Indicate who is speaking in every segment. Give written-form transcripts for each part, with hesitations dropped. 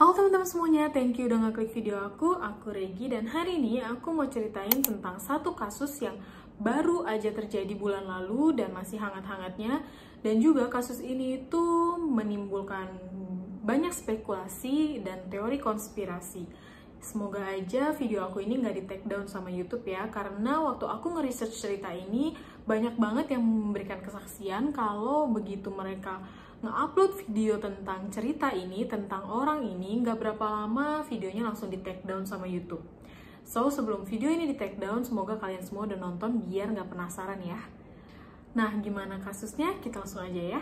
Speaker 1: Halo teman-teman semuanya, thank you udah ngeklik video aku Regi, dan hari ini aku mau ceritain tentang satu kasus yang baru aja terjadi bulan lalu dan masih hangat-hangatnya. Dan juga kasus ini itu menimbulkan banyak spekulasi dan teori konspirasi. Semoga aja video aku ini nggak di take down sama YouTube ya, karena waktu aku nge-research cerita ini banyak banget yang memberikan kesaksian kalau begitu mereka nge-upload video tentang cerita ini, tentang orang ini, nggak berapa lama videonya langsung di take down sama YouTube. So, sebelum video ini di take down, semoga kalian semua udah nonton biar nggak penasaran ya. Nah, gimana kasusnya? Kita langsung aja ya.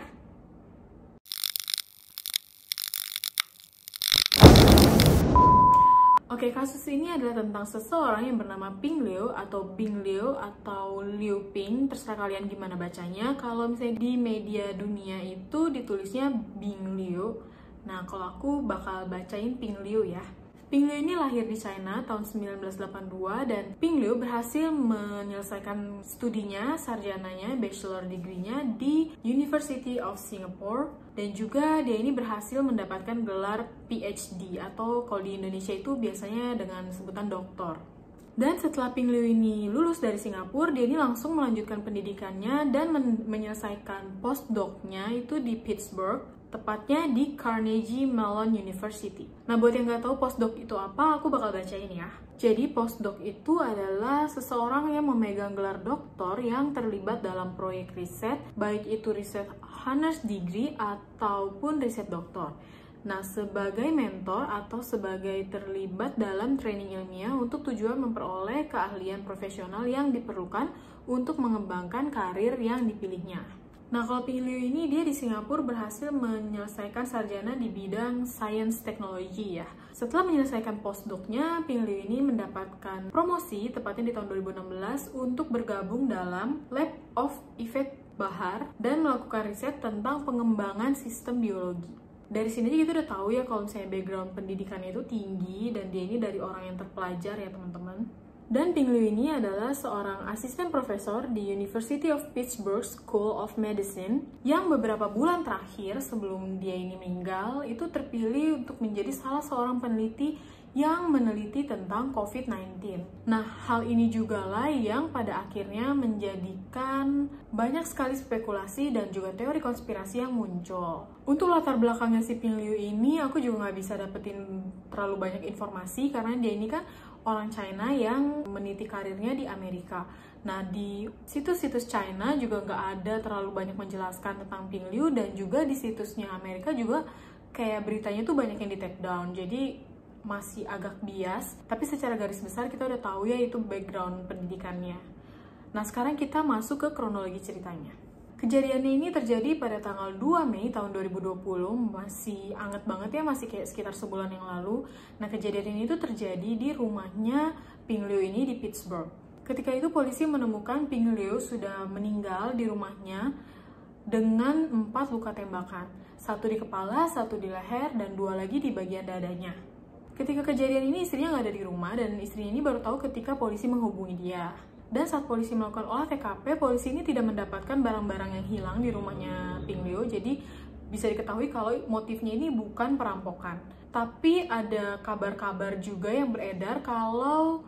Speaker 1: Oke, kasus ini adalah tentang seseorang yang bernama Ping Liu atau Bing Liu atau Liu Ping, terserah kalian gimana bacanya. Kalau misalnya di media dunia itu ditulisnya Bing Liu. Nah, kalau aku bakal bacain Ping Liu ya. Ping Liu ini lahir di China tahun 1982 dan Ping Liu berhasil menyelesaikan studinya, sarjananya, bachelor degree-nya di University of Singapore, dan juga dia ini berhasil mendapatkan gelar PhD atau kalau di Indonesia itu biasanya dengan sebutan doktor. Dan setelah Ping Liu ini lulus dari Singapura, dia ini langsung melanjutkan pendidikannya dan menyelesaikan postdoc-nya itu di Pittsburgh, tepatnya di Carnegie Mellon University. Nah, buat yang nggak tahu postdoc itu apa, aku bakal bacain ya. Jadi, postdoc itu adalah seseorang yang memegang gelar doktor yang terlibat dalam proyek riset, baik itu riset honors degree ataupun riset doktor. Nah, sebagai mentor atau sebagai terlibat dalam training ilmiah untuk tujuan memperoleh keahlian profesional yang diperlukan untuk mengembangkan karir yang dipilihnya. Nah, kalau Ping Liu ini dia di Singapura berhasil menyelesaikan sarjana di bidang Science Technology ya. Setelah menyelesaikan postdoc-nya, Ping Liu ini mendapatkan promosi tepatnya di tahun 2016 untuk bergabung dalam Lab of Yvette Bahar dan melakukan riset tentang pengembangan sistem biologi. Dari sini aja kita udah tahu ya kalau misalnya background pendidikannya itu tinggi dan dia ini dari orang yang terpelajar ya teman-teman. Dan Ping Liu ini adalah seorang asisten profesor di University of Pittsburgh School of Medicine yang beberapa bulan terakhir sebelum dia ini meninggal itu terpilih untuk menjadi salah seorang peneliti yang meneliti tentang COVID-19. Nah, hal ini juga lah yang pada akhirnya menjadikan banyak sekali spekulasi dan juga teori konspirasi yang muncul. Untuk latar belakangnya si Ping Liu ini, aku juga nggak bisa dapetin terlalu banyak informasi karena dia ini kan orang China yang meniti karirnya di Amerika. Nah, di situs-situs China juga nggak ada terlalu banyak menjelaskan tentang Ping Liu, dan juga di situsnya Amerika juga kayak beritanya tuh banyak yang di take down. Jadi masih agak bias, tapi secara garis besar kita udah tahu ya itu background pendidikannya. Nah, sekarang kita masuk ke kronologi ceritanya. Kejadiannya ini terjadi pada tanggal 2 Mei tahun 2020, masih anget banget ya, masih kayak sekitar sebulan yang lalu. Nah, kejadian ini tuh terjadi di rumahnya Ping Liu ini di Pittsburgh. Ketika itu polisi menemukan Ping Liu sudah meninggal di rumahnya dengan 4 luka tembakan. 1 di kepala, 1 di leher, dan 2 lagi di bagian dadanya. Ketika kejadian ini istrinya nggak ada di rumah dan istrinya ini baru tahu ketika polisi menghubungi dia. Dan saat polisi melakukan olah TKP, polisi ini tidak mendapatkan barang-barang yang hilang di rumahnya Ping Liu. Jadi bisa diketahui kalau motifnya ini bukan perampokan. Tapi ada kabar-kabar juga yang beredar kalau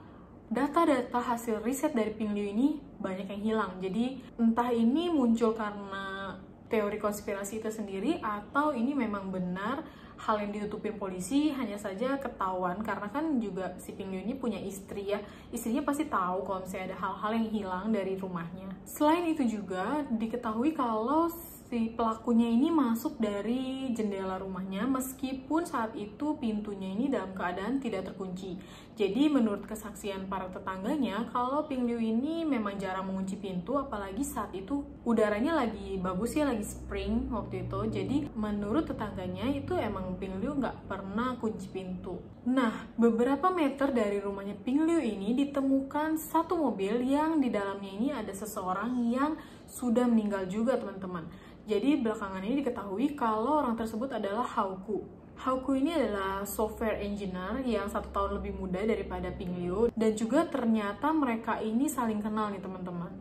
Speaker 1: data-data hasil riset dari Ping Liu ini banyak yang hilang. Jadi entah ini muncul karena teori konspirasi itu sendiri atau ini memang benar hal yang ditutupin polisi hanya saja ketahuan, karena kan juga si Ping Liu ini punya istri ya. Istrinya pasti tahu kalau misalnya ada hal-hal yang hilang dari rumahnya. Selain itu juga diketahui kalau si pelakunya ini masuk dari jendela rumahnya meskipun saat itu pintunya ini dalam keadaan tidak terkunci. Jadi menurut kesaksian para tetangganya, kalau Ping Liu ini memang jarang mengunci pintu, apalagi saat itu udaranya lagi bagus ya, lagi spring waktu itu. Jadi menurut tetangganya itu emang Ping Liu nggak pernah kunci pintu. Nah, beberapa meter dari rumahnya Ping Liu ini ditemukan satu mobil yang di dalamnya ini ada seseorang yang sudah meninggal juga teman-teman. Jadi belakangan ini diketahui kalau orang tersebut adalah Hao Ku. Hao Ku ini adalah software engineer yang 1 tahun lebih muda daripada Ping Liu, dan juga ternyata mereka ini saling kenal nih teman-teman.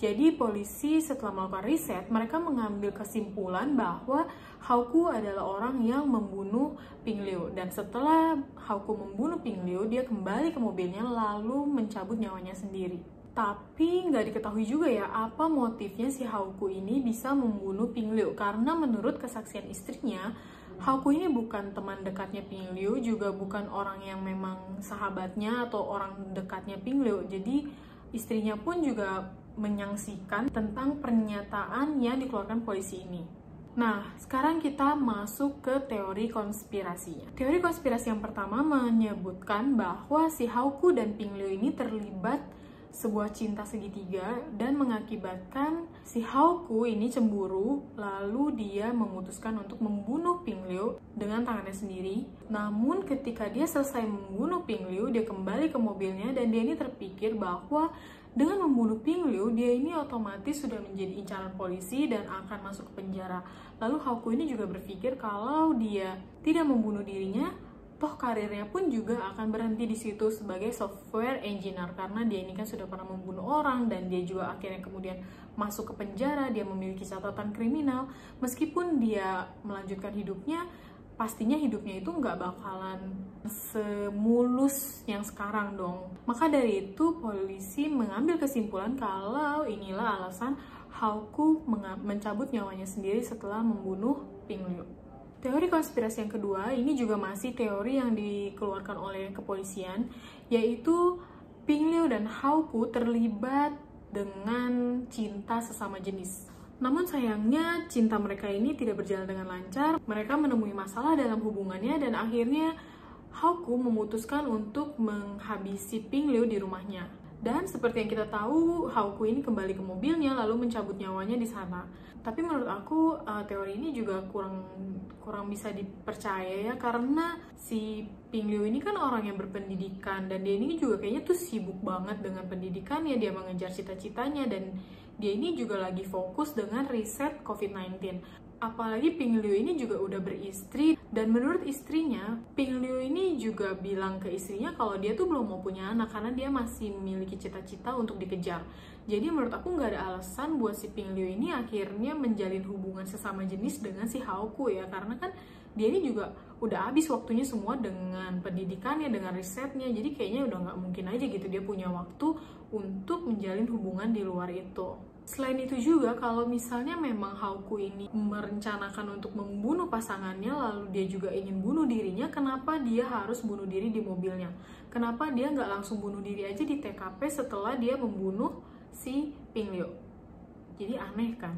Speaker 1: Jadi polisi setelah melakukan riset, mereka mengambil kesimpulan bahwa Hauku adalah orang yang membunuh Ping Liu. Dan setelah Hauku membunuh Ping Liu, dia kembali ke mobilnya lalu mencabut nyawanya sendiri. Tapi nggak diketahui juga ya apa motifnya si Hauku ini bisa membunuh Ping Liu. Karena menurut kesaksian istrinya, Hauku ini bukan teman dekatnya Ping Liu, juga bukan orang yang memang sahabatnya atau orang dekatnya Ping Liu. Jadi istrinya pun juga menyaksikan tentang pernyataan yang dikeluarkan polisi ini. Nah, sekarang kita masuk ke teori konspirasinya. Teori konspirasi yang pertama menyebutkan bahwa si Hauku dan Ping Liu ini terlibat sebuah cinta segitiga dan mengakibatkan si Hauku ini cemburu, lalu dia memutuskan untuk membunuh Ping Liu dengan tangannya sendiri. Namun ketika dia selesai membunuh Ping Liu, dia kembali ke mobilnya dan dia ini terpikir bahwa dengan membunuh Ping Liu, dia ini otomatis sudah menjadi incaran polisi dan akan masuk ke penjara. Lalu Hauku ini juga berpikir kalau dia tidak membunuh dirinya, toh karirnya pun juga akan berhenti di situ sebagai software engineer, karena dia ini kan sudah pernah membunuh orang dan dia juga akhirnya kemudian masuk ke penjara, dia memiliki catatan kriminal. Meskipun dia melanjutkan hidupnya, pastinya hidupnya itu nggak bakalan semulus yang sekarang dong. Maka dari itu polisi mengambil kesimpulan kalau inilah alasan Hauku mencabut nyawanya sendiri setelah membunuh Ping Liu. Teori konspirasi yang kedua, ini juga masih teori yang dikeluarkan oleh kepolisian, yaitu Ping Liu dan Hauku terlibat dengan cinta sesama jenis. Namun sayangnya cinta mereka ini tidak berjalan dengan lancar, mereka menemui masalah dalam hubungannya dan akhirnya Hauku memutuskan untuk menghabisi Ping Liu di rumahnya. Dan seperti yang kita tahu, Hauku ini kembali ke mobilnya lalu mencabut nyawanya di sana. Tapi menurut aku teori ini juga kurang bisa dipercaya ya, karena si Ping Liu ini kan orang yang berpendidikan dan dia ini juga kayaknya tuh sibuk banget dengan pendidikannya, dia mengejar cita-citanya dan dia ini juga lagi fokus dengan riset COVID-19. Apalagi Ping Liu ini juga udah beristri dan menurut istrinya, Ping Liu ini juga bilang ke istrinya kalau dia tuh belum mau punya anak karena dia masih memiliki cita-cita untuk dikejar. Jadi menurut aku nggak ada alasan buat si Ping Liu ini akhirnya menjalin hubungan sesama jenis dengan si Hauku ya, karena kan dia ini juga udah habis waktunya semua dengan pendidikannya, dengan risetnya, jadi kayaknya udah nggak mungkin aja gitu dia punya waktu untuk menjalin hubungan di luar itu. Selain itu juga, kalau misalnya memang Hauku ini merencanakan untuk membunuh pasangannya, lalu dia juga ingin bunuh dirinya, kenapa dia harus bunuh diri di mobilnya? Kenapa dia nggak langsung bunuh diri aja di TKP setelah dia membunuh si Ping Liu? Jadi aneh kan?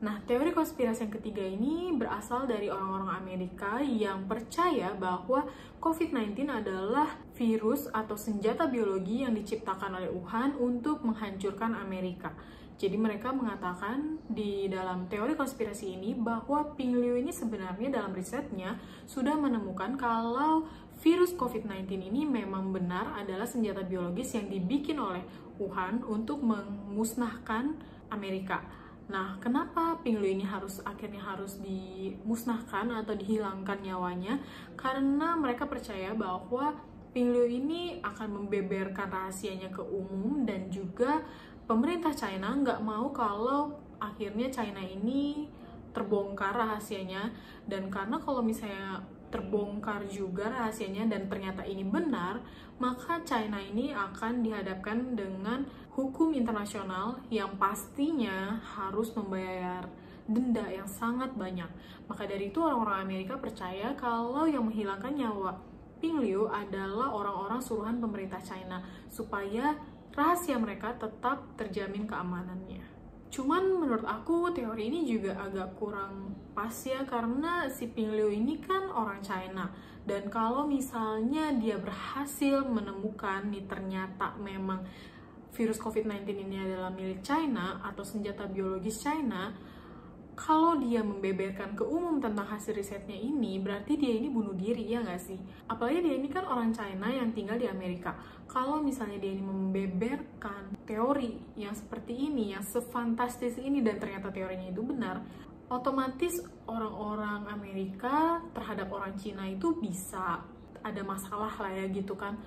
Speaker 1: Nah, teori konspirasi yang ketiga ini berasal dari orang-orang Amerika yang percaya bahwa COVID-19 adalah virus atau senjata biologi yang diciptakan oleh Wuhan untuk menghancurkan Amerika. Jadi mereka mengatakan di dalam teori konspirasi ini bahwa Ping Liu ini sebenarnya dalam risetnya sudah menemukan kalau virus COVID-19 ini memang benar adalah senjata biologis yang dibikin oleh Wuhan untuk memusnahkan Amerika. Nah, kenapa Ping Liu ini akhirnya harus dimusnahkan atau dihilangkan nyawanya? Karena mereka percaya bahwa Ping Liu ini akan membeberkan rahasianya ke umum dan juga pemerintah China nggak mau kalau akhirnya China ini terbongkar rahasianya, dan karena kalau misalnya terbongkar juga rahasianya dan ternyata ini benar, maka China ini akan dihadapkan dengan hukum internasional yang pastinya harus membayar denda yang sangat banyak. Maka dari itu orang-orang Amerika percaya kalau yang menghilangkan nyawa Ping Liu adalah orang-orang suruhan pemerintah China supaya rahasia mereka tetap terjamin keamanannya. Cuman menurut aku teori ini juga agak kurang pas ya, karena si Ping Liu ini kan orang China, dan kalau misalnya dia berhasil menemukan nih ternyata memang virus COVID-19 ini adalah milik China atau senjata biologis China, kalau dia membeberkan ke umum tentang hasil risetnya ini, berarti dia ini bunuh diri, ya nggak sih? Apalagi dia ini kan orang China yang tinggal di Amerika. Kalau misalnya dia ini membeberkan teori yang seperti ini, yang sefantastis ini, dan ternyata teorinya itu benar, otomatis orang-orang Amerika terhadap orang Cina itu bisa ada masalah lah ya gitu kan.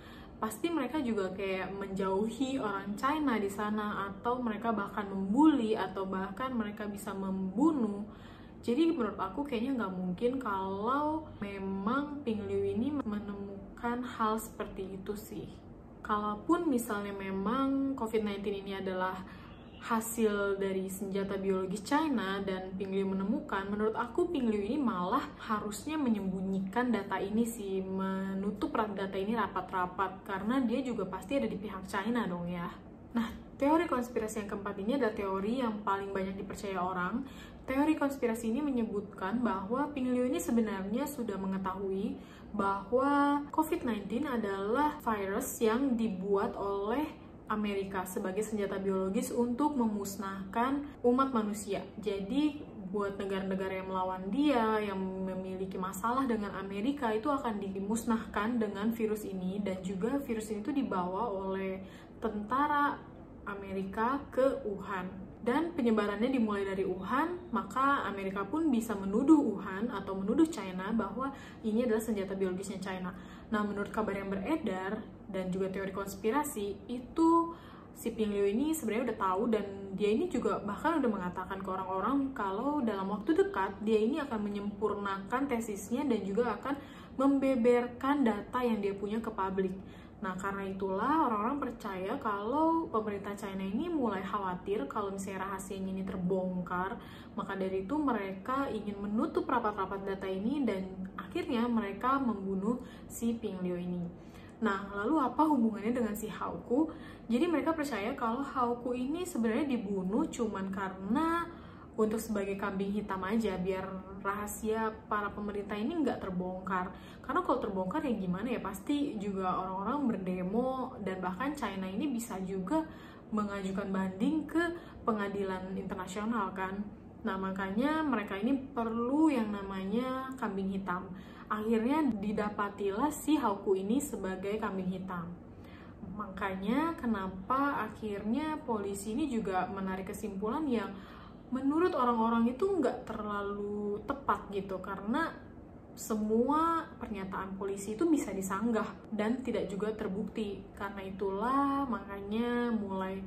Speaker 1: pasti mereka juga kayak menjauhi orang China di sana, atau mereka bahkan membuli, atau bahkan mereka bisa membunuh. Jadi menurut aku kayaknya nggak mungkin kalau memang Ping Liu ini menemukan hal seperti itu sih. Kalaupun misalnya memang COVID-19 ini adalah hasil dari senjata biologis China dan Ping Liu menemukan, menurut aku Ping Liu ini malah harusnya menyembunyikan data ini sih, menutup data ini rapat-rapat, karena dia juga pasti ada di pihak China dong ya. Nah, teori konspirasi yang keempat ini adalah teori yang paling banyak dipercaya orang. Teori konspirasi ini menyebutkan bahwa Ping Liu ini sebenarnya sudah mengetahui bahwa COVID-19 adalah virus yang dibuat oleh Amerika sebagai senjata biologis untuk memusnahkan umat manusia. Jadi buat negara-negara yang melawan dia, yang memiliki masalah dengan Amerika, itu akan dimusnahkan dengan virus ini. Dan juga virus ini tuh dibawa oleh tentara Amerika ke Wuhan. Dan penyebarannya dimulai dari Wuhan, maka Amerika pun bisa menuduh Wuhan atau menuduh China bahwa ini adalah senjata biologisnya China. Nah, menurut kabar yang beredar dan juga teori konspirasi, itu si Ping Liu ini sebenarnya udah tahu, dan dia ini juga bahkan udah mengatakan ke orang-orang kalau dalam waktu dekat dia ini akan menyempurnakan tesisnya dan juga akan membeberkan data yang dia punya ke publik. Nah, karena itulah orang-orang percaya kalau pemerintah China ini mulai khawatir kalau misalnya rahasianya ini terbongkar. Maka dari itu mereka ingin menutup rapat-rapat data ini, dan akhirnya mereka membunuh si Ping Liu ini. Nah, lalu apa hubungannya dengan si Hao Ku? Jadi mereka percaya kalau Hao Ku ini sebenarnya dibunuh cuman karena untuk sebagai kambing hitam aja, biar rahasia para pemerintah ini nggak terbongkar. Karena kalau terbongkar ya gimana ya, pasti juga orang-orang berdemo, dan bahkan China ini bisa juga mengajukan banding ke pengadilan internasional kan. Nah, makanya mereka ini perlu yang namanya kambing hitam. Akhirnya didapatilah si Hao Ku ini sebagai kambing hitam. Makanya kenapa akhirnya polisi ini juga menarik kesimpulan yang menurut orang-orang itu nggak terlalu tepat gitu, karena semua pernyataan polisi itu bisa disanggah dan tidak juga terbukti. Karena itulah makanya mulai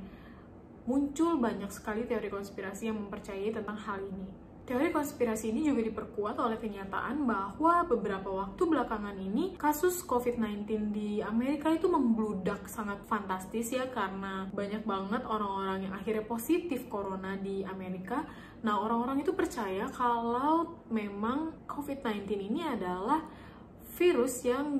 Speaker 1: muncul banyak sekali teori konspirasi yang mempercayai tentang hal ini. Teori konspirasi ini juga diperkuat oleh kenyataan bahwa beberapa waktu belakangan ini kasus COVID-19 di Amerika itu membludak sangat fantastis ya, karena banyak banget orang-orang yang akhirnya positif corona di Amerika. Nah, orang-orang itu percaya kalau memang COVID-19 ini adalah virus yang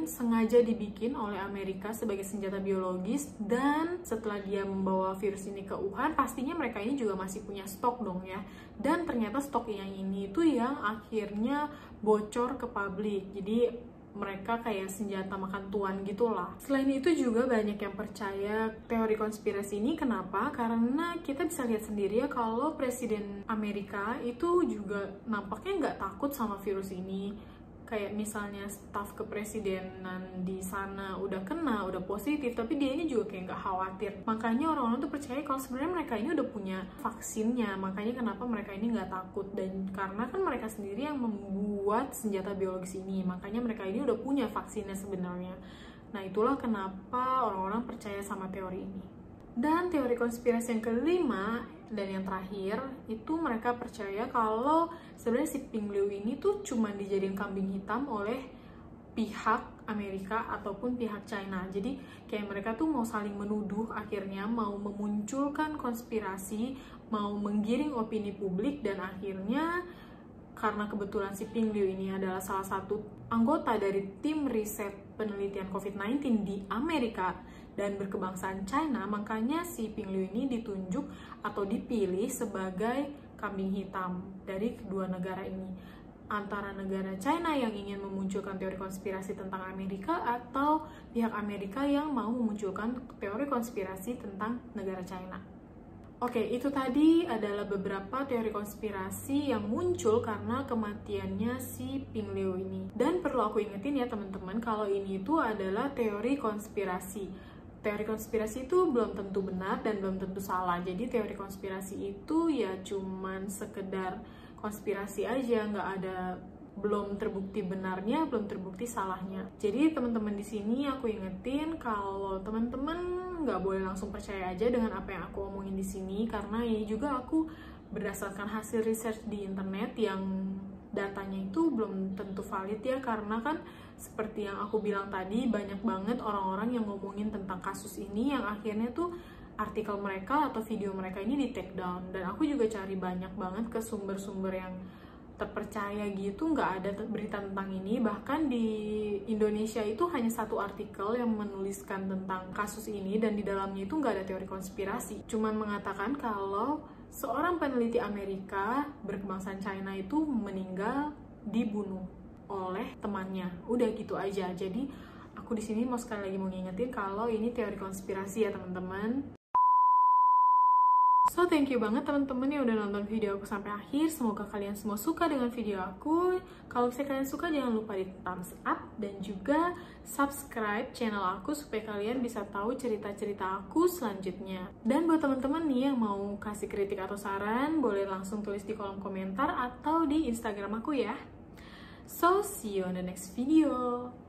Speaker 1: sengaja dibikin oleh Amerika sebagai senjata biologis, dan setelah dia membawa virus ini ke Wuhan, pastinya mereka ini juga masih punya stok dong ya. Dan ternyata stok yang ini itu yang akhirnya bocor ke publik. Jadi mereka kayak senjata makan tuan gitulah. Selain itu juga banyak yang percaya teori konspirasi ini. Kenapa? Karena kita bisa lihat sendiri ya kalau Presiden Amerika itu juga nampaknya nggak takut sama virus ini. Kayak misalnya staf kepresidenan di sana udah kena, udah positif, tapi dia ini juga kayak nggak khawatir. Makanya orang-orang tuh percaya kalau sebenarnya mereka ini udah punya vaksinnya. Makanya kenapa mereka ini nggak takut, dan karena kan mereka sendiri yang membuat senjata biologis ini, makanya mereka ini udah punya vaksinnya sebenarnya. Nah, itulah kenapa orang-orang percaya sama teori ini. Dan teori konspirasi yang kelima dan yang terakhir itu mereka percaya kalau sebenarnya si Ping Liu ini tuh cuma dijadiin kambing hitam oleh pihak Amerika ataupun pihak China. Jadi kayak mereka tuh mau saling menuduh, akhirnya mau memunculkan konspirasi, mau menggiring opini publik, dan akhirnya karena kebetulan si Ping Liu ini adalah salah satu anggota dari tim riset penelitian COVID-19 di Amerika dan berkebangsaan China, makanya si Ping Liu ini ditunjuk atau dipilih sebagai kambing hitam dari kedua negara ini, antara negara China yang ingin memunculkan teori konspirasi tentang Amerika atau pihak Amerika yang mau memunculkan teori konspirasi tentang negara China. Oke, itu tadi adalah beberapa teori konspirasi yang muncul karena kematiannya si Ping Liu ini. Dan perlu aku ingetin ya teman-teman, kalau ini itu adalah teori konspirasi. Teori konspirasi itu belum tentu benar dan belum tentu salah. Jadi teori konspirasi itu ya cuman sekedar konspirasi aja, nggak ada belum terbukti benarnya, belum terbukti salahnya. Jadi teman-teman di sini aku ingetin kalau teman-teman nggak boleh langsung percaya aja dengan apa yang aku omongin di sini, karena ini juga aku berdasarkan hasil research di internet yang datanya itu belum tentu valid ya, karena kan seperti yang aku bilang tadi, banyak banget orang-orang yang ngomongin tentang kasus ini yang akhirnya tuh artikel mereka atau video mereka ini di take down. Dan aku juga cari banyak banget ke sumber-sumber yang terpercaya gitu, nggak ada berita tentang ini. Bahkan di Indonesia itu hanya satu artikel yang menuliskan tentang kasus ini, dan di dalamnya itu nggak ada teori konspirasi, cuman mengatakan kalau seorang peneliti Amerika berkebangsaan China itu meninggal dibunuh oleh temannya. Udah gitu aja. Jadi aku di sini mau sekali lagi mau ngingetin kalau ini teori konspirasi ya teman-teman. So, thank you banget teman-teman yang udah nonton video aku sampai akhir. Semoga kalian semua suka dengan video aku. Kalau misalnya kalian suka, jangan lupa di thumbs up dan juga subscribe channel aku supaya kalian bisa tahu cerita-cerita aku selanjutnya. Dan buat teman-teman nih yang mau kasih kritik atau saran, boleh langsung tulis di kolom komentar atau di Instagram aku ya. So, see you on the next video.